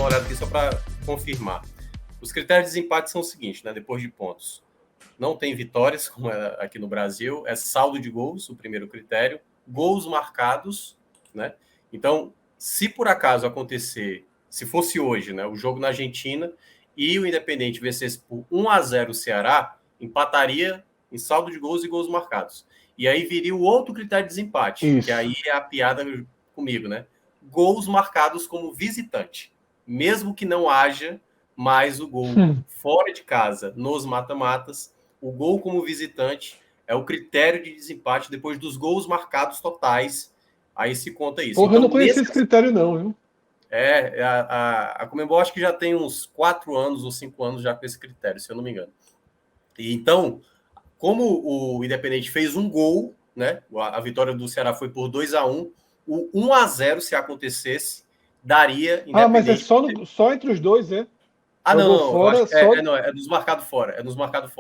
uma olhada aqui só para confirmar. Os critérios de desempate são os seguintes, né? Depois de pontos. Não tem vitórias, como é aqui no Brasil, é saldo de gols, o primeiro critério, gols marcados, né? Então, se por acaso acontecer, se fosse hoje, né, o jogo na Argentina e o Independente vencesse por 1-0 o Ceará, empataria em saldo de gols e gols marcados. E aí viria o outro critério de desempate, que aí é a piada comigo, né? Gols marcados como visitante. Mesmo que não haja mais o gol fora de casa nos mata-matas, o gol como visitante é o critério de desempate depois dos gols marcados totais. Aí se conta isso. Porra, então, eu não conhecia esse critério não, viu? A Conmebol acho que já tem uns 4 anos ou 5 anos já com esse critério, se eu não me engano. E então, como o Independente fez um gol, né? A vitória do Ceará foi por 2-1, o 1-0, se acontecesse, daria Independente... mas é só entre os dois, é? Não. Fora, eu acho que é dos marcados fora. É dos marcados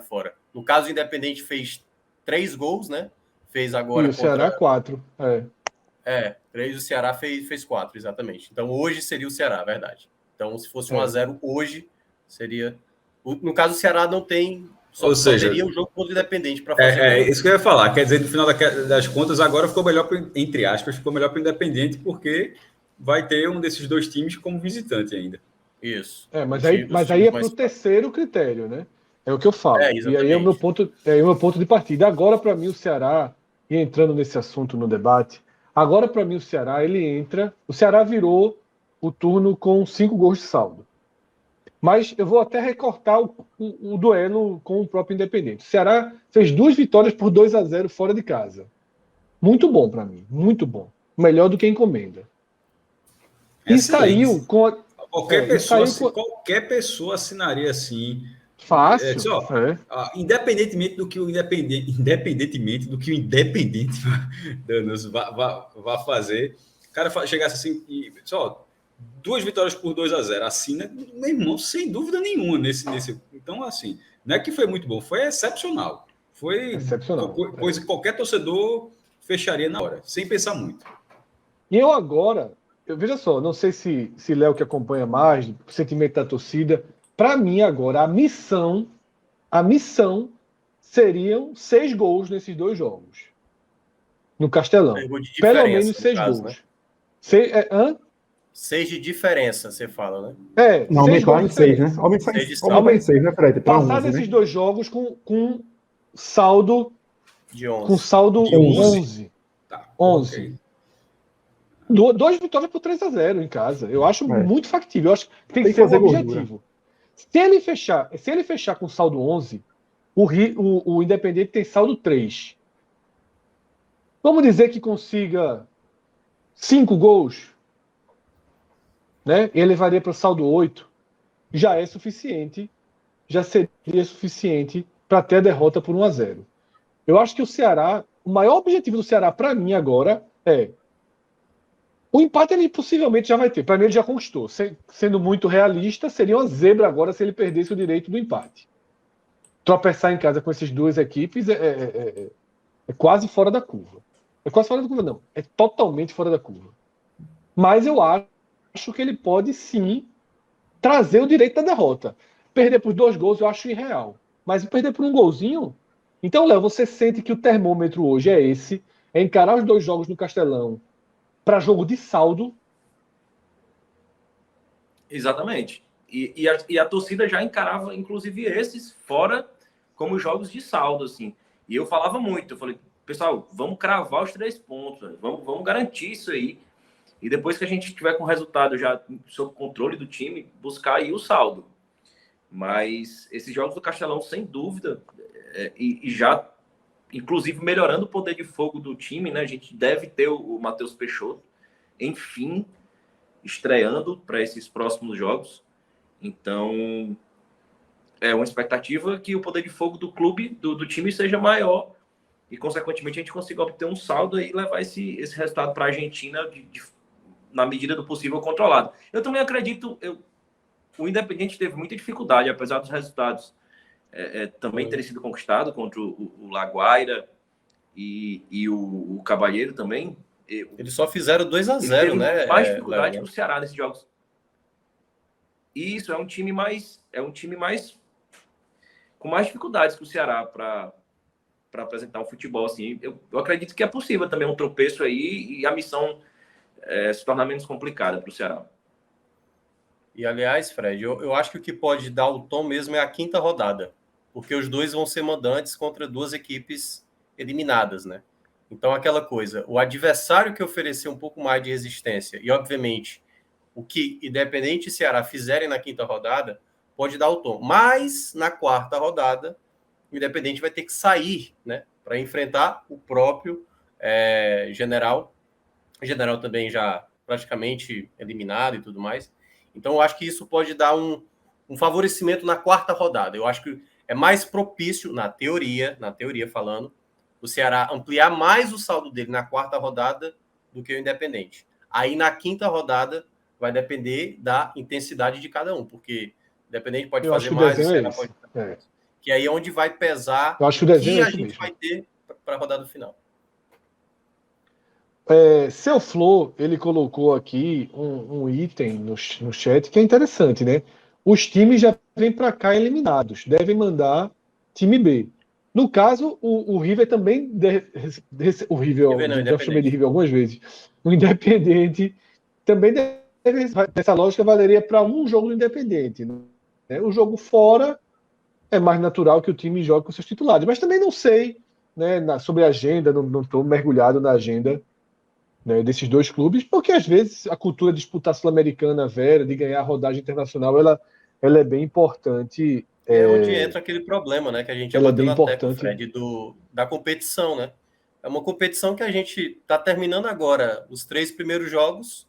fora. No caso, o Independente fez 3 gols, né? Fez agora e o Ceará 4. 3, o Ceará fez 4, exatamente. Então, hoje seria o Ceará, verdade. Então, se fosse 1-0 hoje, seria... No caso, o Ceará não tem... Só teria o jogo contra o Independente para fazer. Isso que eu ia falar. Quer dizer, no final das contas, agora ficou melhor, entre aspas, ficou melhor para o Independente, porque vai ter um desses dois times como visitante ainda. Isso. Mas aí é para o terceiro critério, né? É o que eu falo. E aí é o meu ponto de partida. Agora, para mim, o Ceará, e entrando nesse assunto no debate, agora, para mim, o Ceará, ele entra... O Ceará virou o turno com 5 gols de saldo. Mas eu vou até recortar o duelo com o próprio Independente. O Ceará fez 2 vitórias por 2-0 fora de casa. Muito bom para mim, muito bom. Melhor do que encomenda. E saiu com... Qualquer pessoa assinaria assim. Fácil. Independentemente do que o Independentemente do que o Independente vá fazer. O cara chegasse assim e... 2 vitórias por 2-0, assina, meu irmão, sem dúvida nenhuma nesse. Então, assim, não é que foi muito bom, foi excepcional. Foi coisa que qualquer torcedor fecharia na hora, sem pensar muito. E eu agora, veja só, não sei se Léo que acompanha mais, o sentimento da torcida, para mim agora, a missão seriam 6 gols nesses 2 jogos. No Castelão. Pelo menos 6 gols. Né? 6 de diferença, você fala, né? Não, aumentar em 6, né? Aumentar em 6, né, Fred? Passar desses 2 jogos com saldo de 11. Com saldo de 11. Tá, 11. Okay. 2 vitórias por 3-0 em casa. Eu acho muito factível. Eu acho que tem que ser um objetivo. Se ele fechar com saldo 11, o Independente tem saldo 3. Vamos dizer que consiga 5 gols, né? Ele levaria para o saldo 8. Já é suficiente. Já seria suficiente para ter a derrota por 1-0. Eu acho que o Ceará, o maior objetivo do Ceará para mim agora é o empate. Ele possivelmente já vai ter. Para mim ele já conquistou. Sendo muito realista, seria uma zebra agora se ele perdesse o direito do empate. Tropeçar em casa com essas 2 equipes é quase fora da curva. É quase fora da curva, não. É totalmente fora da curva. Mas eu acho que ele pode sim trazer o direito da derrota. Perder por 2 gols eu acho irreal. Mas perder por 1 golzinho... Então, Léo, você sente que o termômetro hoje é esse, é encarar os 2 jogos no Castelão para jogo de saldo? Exatamente. E a torcida já encarava, inclusive, esses fora como jogos de saldo, assim. E eu falava muito, eu falei, pessoal, vamos cravar os 3 pontos, vamos garantir isso aí. E depois que a gente tiver com o resultado já sob controle do time, buscar aí o saldo. Mas esses jogos do Castelão, sem dúvida... E já, inclusive, melhorando o poder de fogo do time, né? A gente deve ter o Matheus Peixoto, enfim, estreando para esses próximos jogos. Então, é uma expectativa que o poder de fogo do clube, do time, seja maior e, consequentemente, a gente consiga obter um saldo e levar esse resultado para a Argentina na medida do possível controlado. Eu também acredito, o Independente teve muita dificuldade, apesar dos resultados também ter sido conquistado contra o Laguaira e o Cabalheiro também. Eles só fizeram 2-0, né? Mais dificuldade que o Ceará nesses jogos. Isso, é um time mais com mais dificuldades que o Ceará para apresentar um futebol assim. Eu acredito que é possível também um tropeço aí e a missão se tornar menos complicada para o Ceará. E, aliás, Fred, eu acho que o que pode dar o tom mesmo é a quinta rodada, porque os dois vão ser mandantes contra duas equipes eliminadas, né? Então, aquela coisa, o adversário que oferecer um pouco mais de resistência e, obviamente, o que Independente e Ceará fizerem na quinta rodada pode dar o tom. Mas, na quarta rodada, o Independente vai ter que sair, né, para enfrentar o próprio General. O General também já praticamente eliminado e tudo mais. Então, eu acho que isso pode dar um favorecimento na quarta rodada. Eu acho que é mais propício, na teoria falando, o Ceará ampliar mais o saldo dele na quarta rodada do que o Independente. Aí, na quinta rodada, vai depender da intensidade de cada um, porque o Independente pode fazer mais, o Ceará pode fazer mais. Que aí é onde vai pesar eu acho que o desenho a gente vai ter para a rodada final. Seu Flor, ele colocou aqui um item no chat que é interessante, né? Os times já vêm para cá eliminados, devem mandar time B. No caso, o River também... o River, eu já chamei de River algumas vezes. O Independente também deve... Essa lógica valeria para um jogo do Independente. Né? O jogo fora é mais natural que o time jogue com seus titulares. Mas também não sei, né, sobre a agenda, não estou mergulhado na agenda, né, desses dois clubes, porque às vezes a cultura de disputar Sul-Americana, Vera, de ganhar a rodagem internacional, ela é bem importante. É onde entra aquele problema, né, que a gente já bateu na tecla, Fred, da competição, né? É uma competição que a gente está terminando agora os 3 primeiros jogos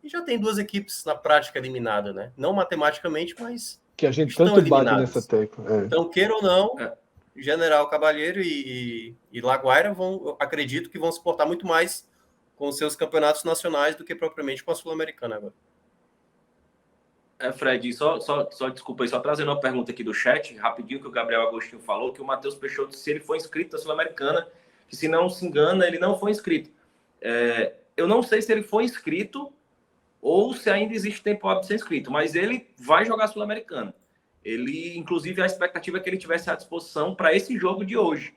e já tem 2 equipes na prática eliminadas, né? Não matematicamente, mas que a gente tanto bate nessa tecla. Então, queira ou não, General Cavalheiro e Laguaira acredito que vão se portar muito mais com os seus campeonatos nacionais do que propriamente com a Sul-Americana agora. Fred, só desculpa aí, só trazendo uma pergunta aqui do chat, rapidinho, que o Gabriel Agostinho falou, que o Matheus Peixoto, se ele foi inscrito na Sul-Americana, que se não se engana, ele não foi inscrito. Eu não sei se ele foi inscrito ou se ainda existe tempo hábil de ser inscrito, mas ele vai jogar Sul-Americana. Ele, inclusive, a expectativa é que ele tivesse à disposição para esse jogo de hoje.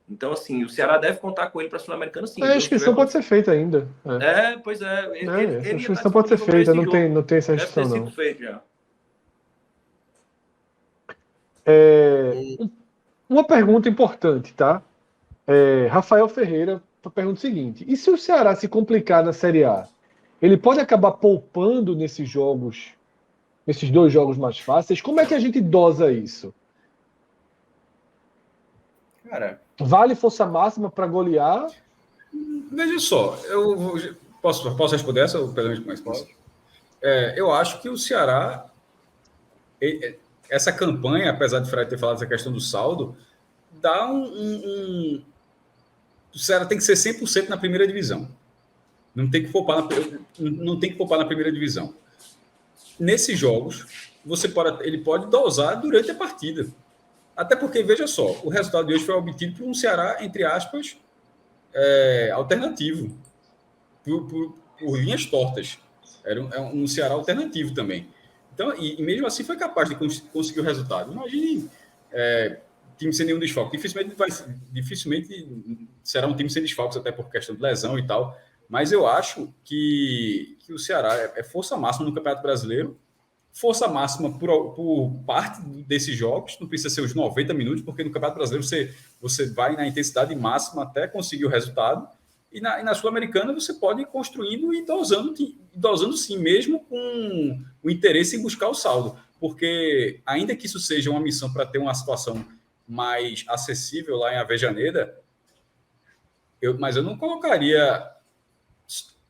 Então, assim, o Ceará deve contar com ele para a Sul-Americana, sim. A inscrição pode ser feita ainda. Pois é. A inscrição pode ser feita, não tem essa restrição, não. Deve ter sido feito já. Uma pergunta importante, tá? Rafael Ferreira pergunta o seguinte: e se o Ceará se complicar na Série A, ele pode acabar poupando nesses 2 jogos mais fáceis? Como é que a gente dosa isso? Cara, vale força máxima para golear? Veja só, posso responder essa ou pelo menos mais? Eu acho que o Ceará, essa campanha, apesar de Fred ter falado essa questão do saldo, dá o Ceará tem que ser 100% na primeira divisão. Não tem que poupar na primeira divisão. Nesses jogos, ele pode dosar durante a partida. Até porque, veja só, o resultado de hoje foi obtido por um Ceará, entre aspas, alternativo. Por linhas tortas. Era um Ceará alternativo também. Então, e mesmo assim foi capaz de conseguir o resultado. Imagine time sem nenhum desfalque. Dificilmente será um time sem desfalques, até por questão de lesão e tal. Mas eu acho que o Ceará é força máxima no Campeonato Brasileiro, força máxima por parte desses jogos, não precisa ser os 90 minutos, porque no Campeonato Brasileiro você vai na intensidade máxima até conseguir o resultado, e na Sul-Americana você pode ir construindo e dosando sim, mesmo com o interesse em buscar o saldo, porque ainda que isso seja uma missão para ter uma situação mais acessível lá em Avejaneda, mas eu não colocaria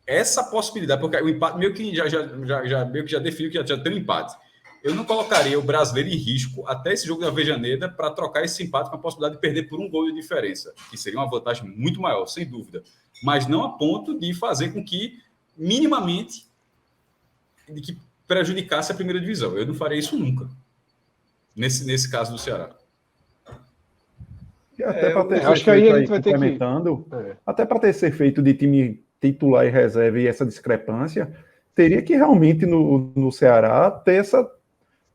essa possibilidade, porque o empate meio que já definiu que já tem um empate. Eu não colocaria o brasileiro em risco até esse jogo da Avejaneda para trocar esse empate com a possibilidade de perder por um gol de diferença, que seria uma vantagem muito maior, sem dúvida. Mas não a ponto de fazer com que, minimamente, que prejudicasse a primeira divisão. Eu não faria isso nunca, nesse caso do Ceará. Até para ter acho que aí a gente vai ter até para ter ser feito de time titular e reserva e essa discrepância, teria que realmente no Ceará ter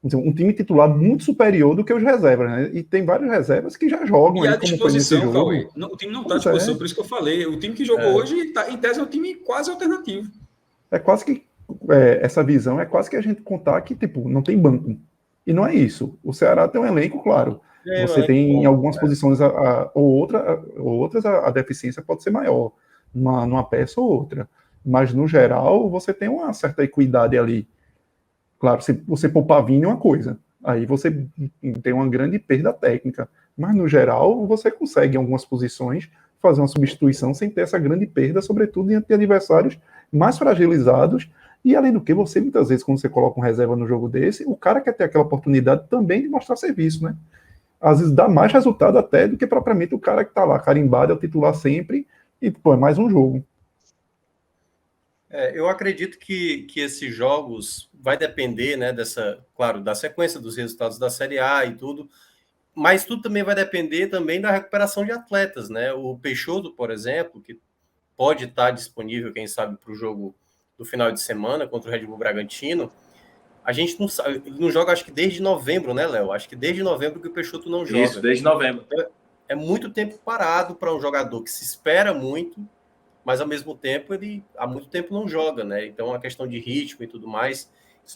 um time titular muito superior do que os reservas, né? E tem vários reservas que já jogam E a aí, como foi nesse disposição, jogo. Cauê, o time não está à disposição, por isso que eu falei. O time que jogou hoje, em tese, é um time quase alternativo. É quase que essa visão é quase que a gente contar que, tipo, não tem banco. E não é isso. O Ceará tem um elenco, claro. Você tem em algumas posições ou outras a deficiência pode ser maior, numa peça ou outra. Mas, no geral, você tem uma certa equidade ali. Claro, se você poupar Vini é uma coisa. Aí você tem uma grande perda técnica. Mas, no geral, você consegue, em algumas posições, fazer uma substituição sem ter essa grande perda, sobretudo diante de adversários mais fragilizados. E, além do que, você, muitas vezes, quando você coloca um reserva no jogo desse, o cara quer ter aquela oportunidade também de mostrar serviço, né? Às vezes dá mais resultado até do que propriamente o cara que tá lá, carimbado, é o titular sempre, e, pô, é mais um jogo. Eu acredito que esses jogos vai depender, né, claro, da sequência dos resultados da Série A e tudo, mas tudo também vai depender também da recuperação de atletas, né? O Peixoto, por exemplo, que pode estar disponível, quem sabe, para o jogo do final de semana contra o Red Bull Bragantino. A gente não sabe, ele não joga, acho que desde novembro, né, Léo? Acho que desde novembro que o Peixoto não joga. Isso, desde novembro. É muito tempo parado para um jogador que se espera muito, mas ao mesmo tempo ele há muito tempo não joga, né? Então a questão de ritmo e tudo mais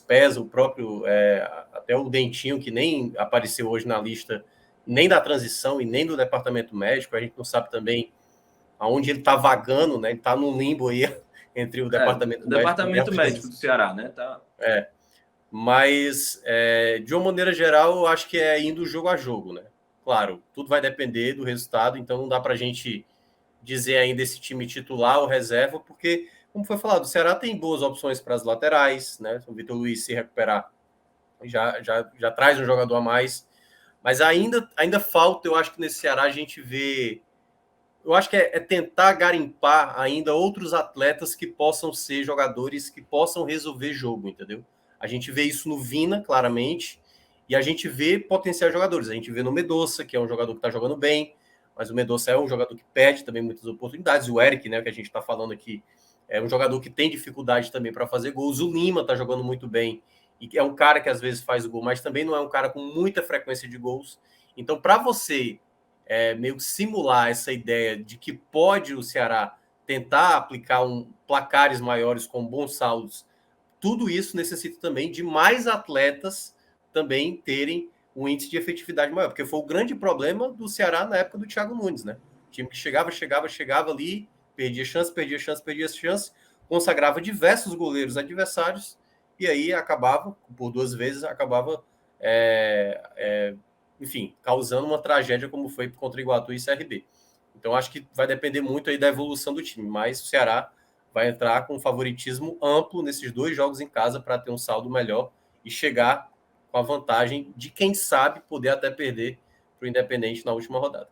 pesa. O próprio até o Dentinho, que nem apareceu hoje na lista nem da transição e nem do departamento médico, a gente não sabe também aonde ele está vagando, né? Ele está num limbo aí entre o departamento médico do Ceará, né? Tá. Mas de uma maneira geral, eu acho que é indo jogo a jogo, né? Claro, tudo vai depender do resultado, então não dá para a gente dizer ainda esse time titular ou reserva, porque, como foi falado, o Ceará tem boas opções para as laterais, né? Se o Vitor Luiz se recuperar, já traz um jogador a mais, mas ainda falta, eu acho que nesse Ceará a gente vê, eu acho que é tentar garimpar ainda outros atletas que possam ser jogadores que possam resolver jogo, entendeu? A gente vê isso no Vina, claramente, e a gente vê potenciais jogadores. A gente vê no Medoça, que é um jogador que está jogando bem, mas o Medoça é um jogador que perde também muitas oportunidades. O Eric, né, que a gente está falando aqui, é um jogador que tem dificuldade também para fazer gols. O Lima está jogando muito bem, e é um cara que às vezes faz o gol, mas também não é um cara com muita frequência de gols. Então, para você meio que simular essa ideia de que pode o Ceará tentar aplicar placares maiores com bons saldos, tudo isso necessita também de mais atletas também terem um índice de efetividade maior, porque foi o grande problema do Ceará na época do Thiago Nunes, né? O time que chegava ali, perdia chance, consagrava diversos goleiros adversários, e aí acabava, por 2 vezes, enfim, causando uma tragédia como foi contra Iguatu e CRB. Então, acho que vai depender muito aí da evolução do time, mas o Ceará vai entrar com um favoritismo amplo nesses 2 jogos em casa para ter um saldo melhor e chegar com a vantagem de, quem sabe, poder até perder para o Independente na última rodada.